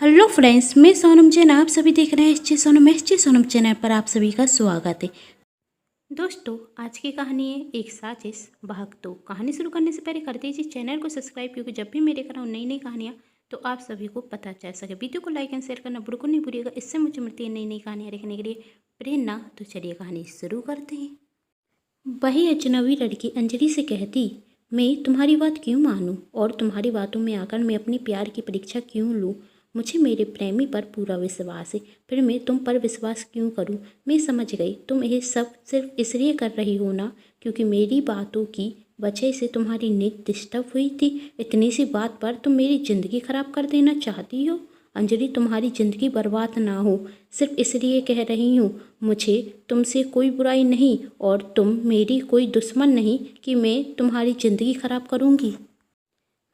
Hello friends, मैं सोनम जैन। आप सभी देख रहे हैं एस जे सोनम चैनल पर आप सभी का स्वागत है। दोस्तों, आज की कहानी है एक साजिश भाग 2। कहानी शुरू करने से पहले कर दीजिए चैनल को सब्सक्राइब, क्योंकि जब भी मैं लेकर आऊँ नई नई कहानियाँ तो आप सभी को पता चल सके। वीडियो को लाइक एंड शेयर करना बिल्कुल नहीं भूलिएगा, इससे मुझे मिलती है नई नई कहानियाँ देखने के लिए प्रेरणा। तो चलिए कहानी शुरू करते हैं। वही अजनबी लड़की अंजलि से कहती, मैं तुम्हारी बात क्यों मानूं और तुम्हारी बातों में आकर मैं अपने प्यार की परीक्षा क्यों लूं? मुझे मेरे प्रेमी पर पूरा विश्वास है, फिर मैं तुम पर विश्वास क्यों करूं? मैं समझ गई, तुम यह सब सिर्फ इसलिए कर रही हो ना क्योंकि मेरी बातों की वजह से तुम्हारी नींद डिस्टर्ब हुई थी। इतनी सी बात पर तुम मेरी ज़िंदगी ख़राब कर देना चाहती हो। अंजलि, तुम्हारी ज़िंदगी बर्बाद ना हो सिर्फ इसलिए कह रही हूँ। मुझे तुमसे कोई बुराई नहीं और तुम मेरी कोई दुश्मन नहीं कि मैं तुम्हारी ज़िंदगी ख़राब करूँगी।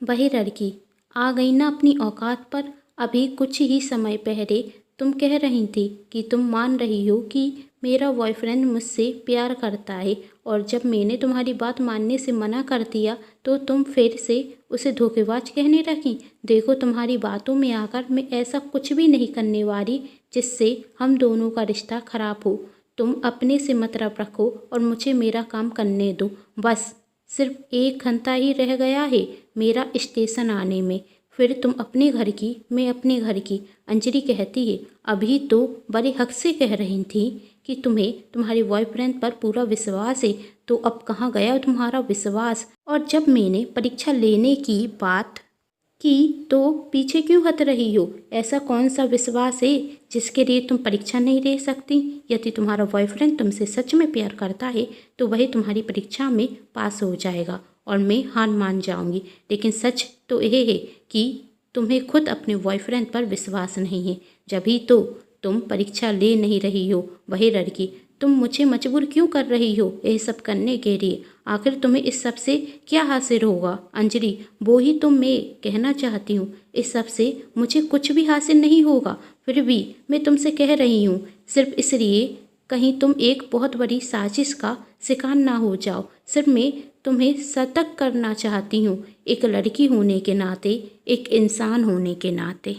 वही लड़की आ गई ना अपनी औकात पर। अभी कुछ ही समय पहले तुम कह रही थी कि तुम मान रही हो कि मेरा बॉयफ्रेंड मुझसे प्यार करता है, और जब मैंने तुम्हारी बात मानने से मना कर दिया तो तुम फिर से उसे धोखेबाज कहने लगी। देखो, तुम्हारी बातों में आकर मैं ऐसा कुछ भी नहीं करने वाली जिससे हम दोनों का रिश्ता खराब हो। तुम अपने से मतलब रखो और मुझे मेरा काम करने दो। बस सिर्फ 1 घंटा ही रह गया है मेरा स्टेशन आने में, फिर तुम अपने घर की, मैं अपने घर की। अंजलि कहती है, अभी तो बड़े हक से कह रही थी कि तुम्हें तुम्हारे बॉयफ्रेंड पर पूरा विश्वास है, तो अब कहाँ गया तुम्हारा विश्वास? और जब मैंने परीक्षा लेने की बात की तो पीछे क्यों हट रही हो? ऐसा कौन सा विश्वास है जिसके लिए तुम परीक्षा नहीं दे सकती? यदि तुम्हारा बॉयफ्रेंड तुमसे सच में प्यार करता है तो वही तुम्हारी परीक्षा में पास हो जाएगा और मैं हार मान जाऊंगी। लेकिन सच तो यह है कि तुम्हें खुद अपने बॉयफ्रेंड पर विश्वास नहीं है, जभी तो तुम परीक्षा ले नहीं रही हो। वही लड़की, तुम मुझे मजबूर क्यों कर रही हो यह सब करने के लिए? आखिर तुम्हें इस सब से क्या हासिल होगा? अंजलि, वो ही तो मैं कहना चाहती हूँ, इस सब से मुझे कुछ भी हासिल नहीं होगा। फिर भी मैं तुमसे कह रही हूँ, सिर्फ इसलिए कहीं तुम एक बहुत बड़ी साजिश का शिकार ना हो जाओ। सिर्फ मैं तुम्हें सतर्क करना चाहती हूँ, एक लड़की होने के नाते, एक इंसान होने के नाते।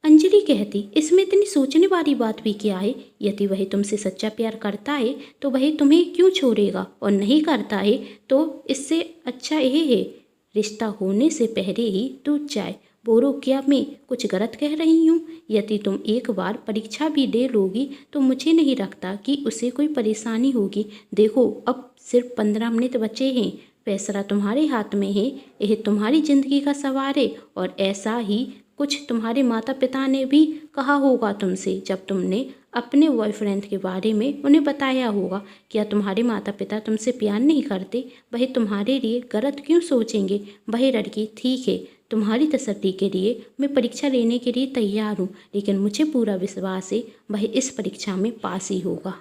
अंजलि कहती, इसमें इतनी सोचने वाली बात भी क्या है? यदि वह तुमसे सच्चा प्यार करता है तो वह तुम्हें क्यों छोड़ेगा, और नहीं करता है तो इससे अच्छा यह है रिश्ता होने से पहले ही टूट जाए। बोलो, क्या मैं कुछ गलत कह रही हूँ? यदि तुम एक बार परीक्षा भी दे लोगी तो मुझे नहीं लगता कि उसे कोई परेशानी होगी। देखो, अब सिर्फ 15 मिनट बचे हैं, फैसला तुम्हारे हाथ में है। यह तुम्हारी ज़िंदगी का सवाल है, और ऐसा ही कुछ तुम्हारे माता पिता ने भी कहा होगा तुमसे जब तुमने अपने बॉयफ्रेंड के बारे में उन्हें बताया होगा। क्या तुम्हारे माता पिता तुमसे प्यार नहीं करते? वह तुम्हारे लिए गलत क्यों सोचेंगे? वही लड़की, ठीक है, तुम्हारी तसल्ली के लिए मैं परीक्षा लेने के लिए तैयार हूँ, लेकिन मुझे पूरा विश्वास है वह इस परीक्षा में पास ही होगा।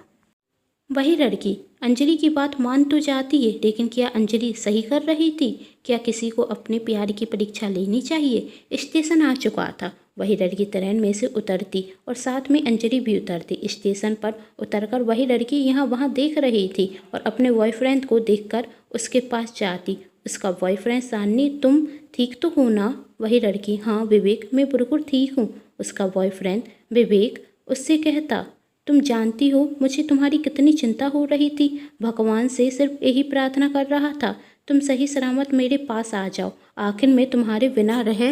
वही लड़की अंजलि की बात मान तो जाती है, लेकिन क्या अंजलि सही कर रही थी? क्या किसी को अपने प्यार की परीक्षा लेनी चाहिए? स्टेशन आ चुका था। वही लड़की ट्रेन में से उतरती और साथ में अंजलि भी उतरती। स्टेशन पर उतरकर वही लड़की यहाँ वहाँ देख रही थी और अपने बॉयफ्रेंड को देखकर उसके पास जाती। उसका बॉयफ्रेंड, सान्नी, तुम ठीक तो हो ना? वही लड़की, हाँ विवेक, मैं बिल्कुल ठीक हूँ। उसका बॉयफ्रेंड विवेक उससे कहता, तुम जानती हो मुझे तुम्हारी कितनी चिंता हो रही थी। भगवान से सिर्फ यही प्रार्थना कर रहा था, तुम सही सलामत मेरे पास आ जाओ। आखिर मैं तुम्हारे बिना रह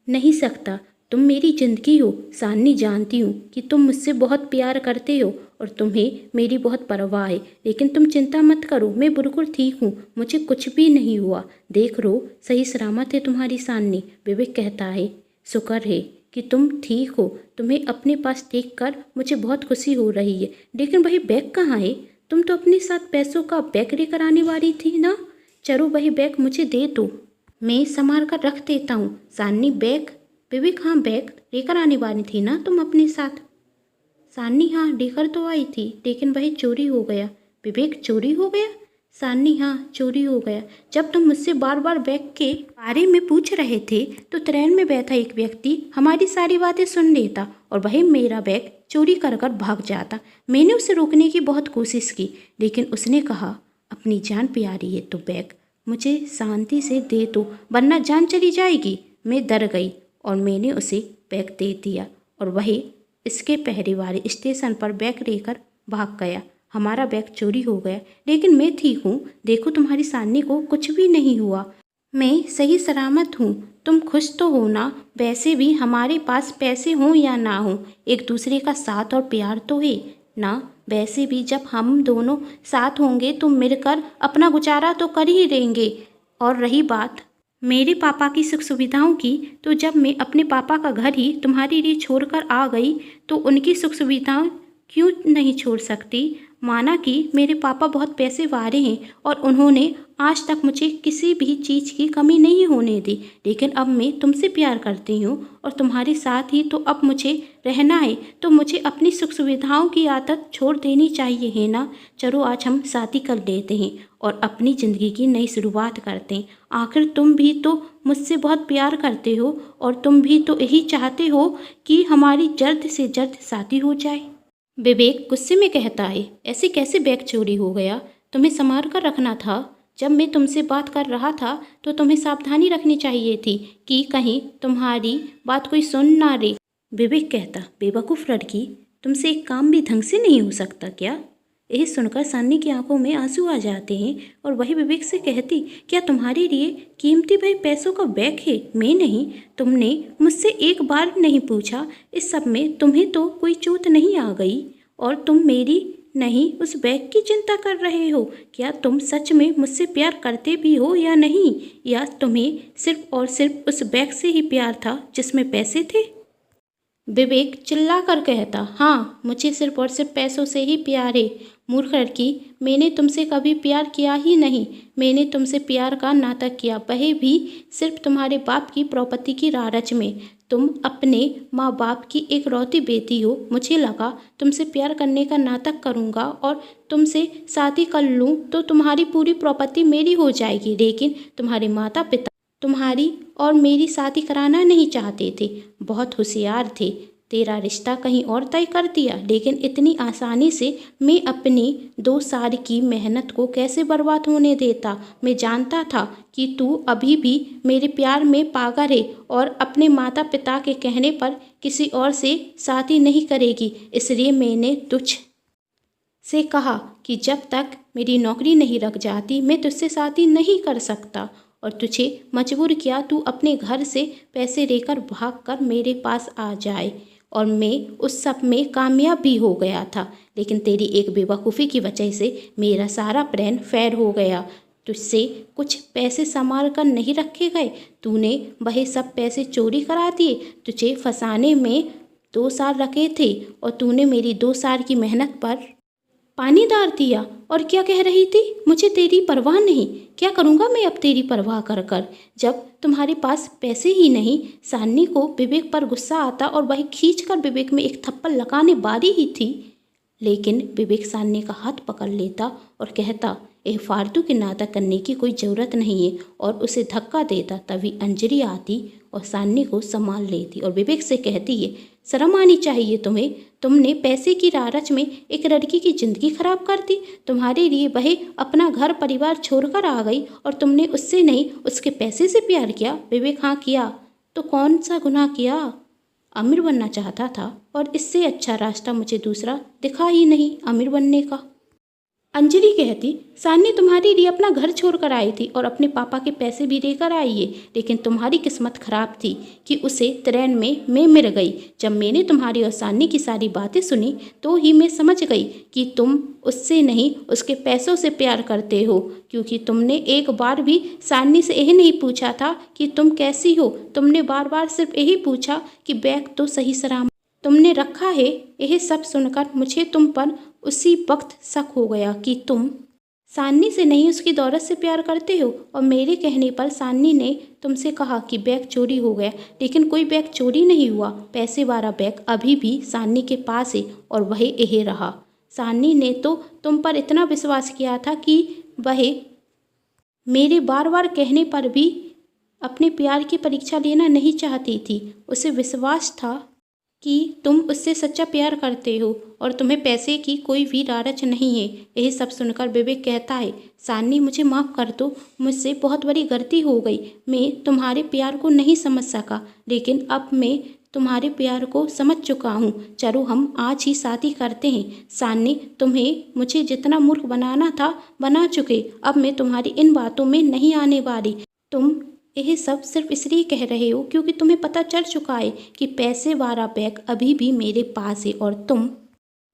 नहीं सकता। तुम मेरी जिंदगी हो। सान्नी, जानती हूँ कि तुम मुझसे बहुत प्यार करते हो और तुम्हें मेरी बहुत परवाह है, लेकिन तुम चिंता मत करो, मैं बिल्कुल ठीक हूँ, मुझे कुछ भी नहीं हुआ। देख लो, सही सलामत है तुम्हारी सान्नी। विवेक कहता है, शुक्र है कि तुम ठीक हो। तुम्हें अपने पास देख कर मुझे बहुत खुशी हो रही है, लेकिन वही बैग कहाँ है? तुम तो अपने साथ पैसों का बैग लेकर आने वाली थी ना? चलो, वही बैग मुझे दे दो, मैं संभाल कर रख देता हूँ। सान्नी, बैग? विवेक, हाँ, बैग लेकर आने वाली थी ना तुम अपने साथ? सान्नी, हाँ, लेकर तो आई थी, लेकिन वही चोरी हो गया। विवेक, चोरी हो गया? सान्नी, हाँ, चोरी हो गया। जब तुम मुझसे बार बार बैग के बारे में पूछ रहे थे तो ट्रेन में बैठा एक व्यक्ति हमारी सारी बातें सुन लेता और वही मेरा बैग चोरी कर कर भाग जाता। मैंने उसे रोकने की बहुत कोशिश की, लेकिन उसने कहा, अपनी जान प्यारी है तो बैग मुझे शांति से दे दो, वरना जान चली जाएगी। मैं डर गई और मैंने उसे बैग दे दिया और वही इसके पहरे वाले स्टेशन पर बैग लेकर भाग गया। हमारा बैग चोरी हो गया, लेकिन मैं ठीक हूँ। देखो तुम्हारी सान्नी को कुछ भी नहीं हुआ, मैं सही सलामत हूँ। तुम खुश तो हो ना? वैसे भी हमारे पास पैसे हों या ना हों, एक दूसरे का साथ और प्यार तो है ना। वैसे भी जब हम दोनों साथ होंगे तो मिलकर अपना गुजारा तो कर ही लेंगे। और रही बात मेरे पापा की सुख सुविधाओं की, तो जब मैं अपने पापा का घर ही तुम्हारे लिए छोड़कर आ गई तो उनकी सुख सुविधाएं क्यों नहीं छोड़ सकती। माना कि मेरे पापा बहुत पैसे वाले हैं और उन्होंने आज तक मुझे किसी भी चीज़ की कमी नहीं होने दी, लेकिन अब मैं तुमसे प्यार करती हूँ और तुम्हारे साथ ही तो अब मुझे रहना है, तो मुझे अपनी सुख सुविधाओं की आदत छोड़ देनी चाहिए, है ना। चलो आज हम शादी कर लेते हैं और अपनी ज़िंदगी की नई शुरुआत करते हैं। आखिर तुम भी तो मुझसे बहुत प्यार करते हो और तुम भी तो यही चाहते हो कि हमारी जल्द से जल्द शादी हो जाए। विवेक गुस्से में कहता है, ऐसे कैसे बैग चोरी हो गया? तुम्हें संभाल कर रखना था। जब मैं तुमसे बात कर रहा था तो तुम्हें सावधानी रखनी चाहिए थी कि कहीं तुम्हारी बात कोई सुन ना ले। विवेक कहता, बेवकूफ़ लड़की, तुमसे एक काम भी ढंग से नहीं हो सकता क्या? यही सुनकर सान्नी की आंखों में आंसू आ जाते हैं और वही विवेक से कहती, क्या तुम्हारे लिए कीमती भाई पैसों का बैग है? मैं नहीं। तुमने मुझसे एक बार नहीं पूछा। इस सब में तुम्हें तो कोई चोट नहीं आ गई और तुम मेरी नहीं उस बैग की चिंता कर रहे हो। क्या तुम सच में मुझसे प्यार करते भी हो या नहीं, या तुम्हें सिर्फ और सिर्फ उस बैग से ही प्यार था जिसमें पैसे थे? विवेक चिल्लाकर कहता, हाँ, मुझे सिर्फ और सिर्फ पैसों से ही प्यार है। मूर्ख लड़की, मैंने तुमसे कभी प्यार किया ही नहीं। मैंने तुमसे प्यार का नाटक किया, वह भी सिर्फ तुम्हारे बाप की प्रॉपर्टी की लालच में। तुम अपने माँ बाप की एक रौती बेटी हो। मुझे लगा तुमसे प्यार करने का नाटक करूँगा और तुमसे शादी कर लूँ तो तुम्हारी पूरी प्रॉपर्टी मेरी हो जाएगी, लेकिन तुम्हारे माता पिता तुम्हारी और मेरी शादी कराना नहीं चाहते थे। बहुत होशियार थे, तेरा रिश्ता कहीं और तय कर दिया, लेकिन इतनी आसानी से मैं अपनी 2 साल की मेहनत को कैसे बर्बाद होने देता। मैं जानता था कि तू अभी भी मेरे प्यार में पागल है और अपने माता पिता के कहने पर किसी और से शादी नहीं करेगी, इसलिए मैंने तुझ से कहा कि जब तक मेरी नौकरी नहीं लग जाती मैं तुझसे शादी नहीं कर सकता, और तुझे मजबूर किया तू अपने घर से पैसे लेकर भागकर मेरे पास आ जाए, और मैं उस सब में कामयाब भी हो गया था। लेकिन तेरी एक बेवकूफ़ी की वजह से मेरा सारा प्लान फेल हो गया। तुझसे कुछ पैसे संभाल कर नहीं रखे गए, तूने वही सब पैसे चोरी करा दिए। तुझे फंसाने में 2 साल रखे थे और तूने मेरी 2 साल की मेहनत पर पानी डाल दिया। और क्या कह रही थी, मुझे तेरी परवाह नहीं? क्या करूँगा मैं अब तेरी परवाह कर कर, जब तुम्हारे पास पैसे ही नहीं। सान्नी को विवेक पर गुस्सा आता और वही खींचकर विवेक में एक थप्पड़ लगाने वाली ही थी, लेकिन विवेक सान्नी का हाथ पकड़ लेता और कहता, यह फालतू के नाटक करने की कोई ज़रूरत नहीं है, और उसे धक्का देता। तभी अंजलि आती और सान्नी को संभाल लेती और विवेक से कहती है, शर्म आनी चाहिए तुम्हें। तुमने पैसे की लालच में एक लड़की की ज़िंदगी खराब कर दी। तुम्हारे लिए वह अपना घर परिवार छोड़कर आ गई और तुमने उससे नहीं उसके पैसे से प्यार किया। विवेक, हाँ किया। तो कौन सा गुनाह किया? अमीर बनना चाहता था और इससे अच्छा रास्ता मुझे दूसरा दिखा ही नहीं अमीर बनने का। अंजलि कहती, सान्नी तुम्हारे लिए अपना घर छोड़कर आई थी और अपने पापा के पैसे भी लेकर आई है, लेकिन तुम्हारी किस्मत खराब थी कि उसे ट्रेन में मैं मिल गई। जब मैंने तुम्हारी और सान्नी की सारी बातें सुनी तो ही मैं समझ गई कि तुम उससे नहीं उसके पैसों से प्यार करते हो, क्योंकि तुमने एक बार भी सान्नी से यही नहीं पूछा था कि तुम कैसी हो। तुमने बार बार सिर्फ यही पूछा कि बैग तो सही सलामत तुमने रखा है। यह सब सुनकर मुझे तुम पर उसी वक्त शक हो गया कि तुम सान्नी से नहीं उसकी दौलत से प्यार करते हो, और मेरे कहने पर सान्नी ने तुमसे कहा कि बैग चोरी हो गया, लेकिन कोई बैग चोरी नहीं हुआ। पैसे वाला बैग अभी भी सान्नी के पास है और वही यही रहा। सान्नी ने तो तुम पर इतना विश्वास किया था कि वह मेरे बार बार कहने पर भी अपने प्यार की परीक्षा लेना नहीं चाहती थी। उसे विश्वास था कि तुम उससे सच्चा प्यार करते हो और तुम्हें पैसे की कोई भी लालच नहीं है। यही सब सुनकर विवेक कहता है, सान्नी मुझे माफ़ कर दो, मुझसे बहुत बड़ी गलती हो गई। मैं तुम्हारे प्यार को नहीं समझ सका, लेकिन अब मैं तुम्हारे प्यार को समझ चुका हूँ। चलो हम आज ही शादी करते हैं। सान्नी, तुम्हें मुझे जितना मूर्ख बनाना था बना चुके। अब मैं तुम्हारी इन बातों में नहीं आने वाली। तुम यह सब सिर्फ इसलिए कह रहे हो क्योंकि तुम्हें पता चल चुका है कि पैसे वाला बैग अभी भी मेरे पास है और तुम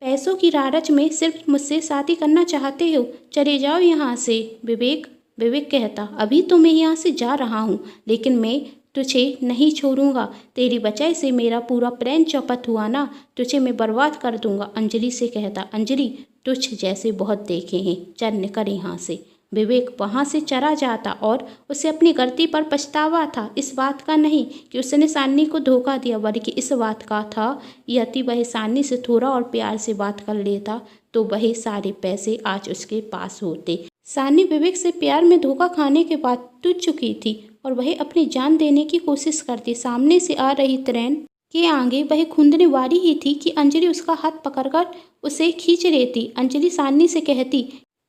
पैसों की लालच में सिर्फ मुझसे शादी करना चाहते हो। चले जाओ यहाँ से। विवेक विवेक कहता, अभी तो मैं यहाँ से जा रहा हूँ, लेकिन मैं तुझे नहीं छोड़ूंगा। तेरी वजह से मेरा पूरा प्लान चौपट हुआ ना, तुझे मैं बर्बाद कर दूंगा। अंजलि से कहता, अंजलि तुझ जैसे बहुत देखे हैं, चल निकल यहाँ से। विवेक वहाँ से चला जाता और उसे अपनी गलती पर पछतावा था। इस बात का नहीं कि उसने सान्नी को धोखा दिया, बल्कि इस बात का था यदि वह सान्नी से थोड़ा और प्यार से बात कर लेता तो वह सारे पैसे आज उसके पास होते। सान्नी विवेक से प्यार में धोखा खाने के बाद टूट चुकी थी और वह अपनी जान देने की कोशिश करती। सामने से आ रही ट्रेन के आगे वह खूंदने वाली ही थी कि अंजलि उसका हाथ पकड़कर उसे खींच लेती। अंजलि सान्नी से कहती,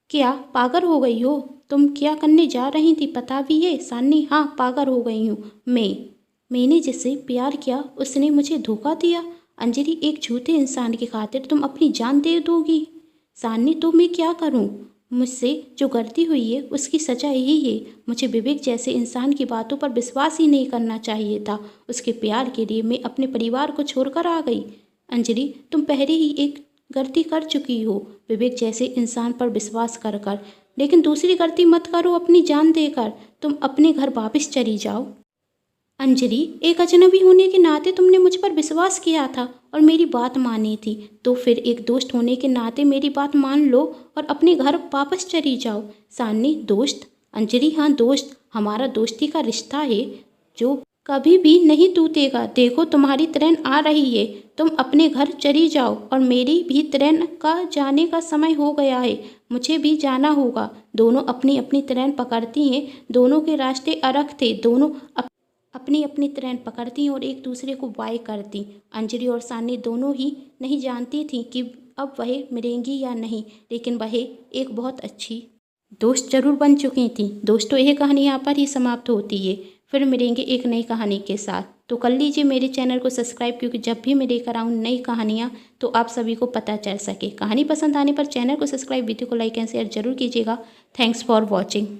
क्या पागल हो गई हो? तुम क्या करने जा रही थी पता भी है? सान्नी, हाँ पागल हो गई हूँ। मैंने जिससे प्यार किया उसने मुझे धोखा दिया। अंजलि, एक झूठे इंसान की खातिर तुम अपनी जान दे दोगी? सान्नी, तो मैं क्या करूँ? मुझसे जो गलती हुई है उसकी सजा यही है। मुझे विवेक जैसे इंसान की बातों पर विश्वास ही नहीं करना चाहिए था। उसके प्यार के लिए मैं अपने परिवार को छोड़कर आ गई। अंजलि, तुम पहले ही एक गलती कर चुकी हो विवेक जैसे इंसान पर विश्वास कर कर, लेकिन दूसरी गलती मत करो अपनी जान देकर। तुम अपने घर वापस चली जाओ। अंजलि, एक अजनबी होने के नाते तुमने मुझ पर विश्वास किया था और मेरी बात मानी थी, तो फिर एक दोस्त होने के नाते मेरी बात मान लो और अपने घर वापस चली जाओ। सान्नी, दोस्त? अंजलि, हाँ दोस्त। हमारा दोस्ती का रिश्ता है जो कभी भी नहीं टूटेगा। देखो तुम्हारी ट्रेन आ रही है, तुम अपने घर चली जाओ और मेरी भी ट्रेन का जाने का समय हो गया है, मुझे भी जाना होगा। दोनों अपनी अपनी ट्रेन पकड़ती हैं, दोनों के रास्ते अलग थे, दोनों अपनी अपनी ट्रेन पकड़ती और एक दूसरे को बाय करती। अंजलि और सान्नी दोनों ही नहीं जानती थी कि अब वह मिलेंगी या नहीं, लेकिन वह एक बहुत अच्छी दोस्त जरूर बन चुकी थी। दोस्तों, यह कहानी यहाँ पर ही समाप्त होती है। फिर मिलेंगे एक नई कहानी के साथ। तो कर लीजिए मेरे चैनल को सब्सक्राइब, क्योंकि जब भी मैं लेकर आऊँ नई कहानियाँ तो आप सभी को पता चल सके। कहानी पसंद आने पर चैनल को सब्सक्राइब, वीडियो को लाइक एंड शेयर जरूर कीजिएगा। Thanks for watching.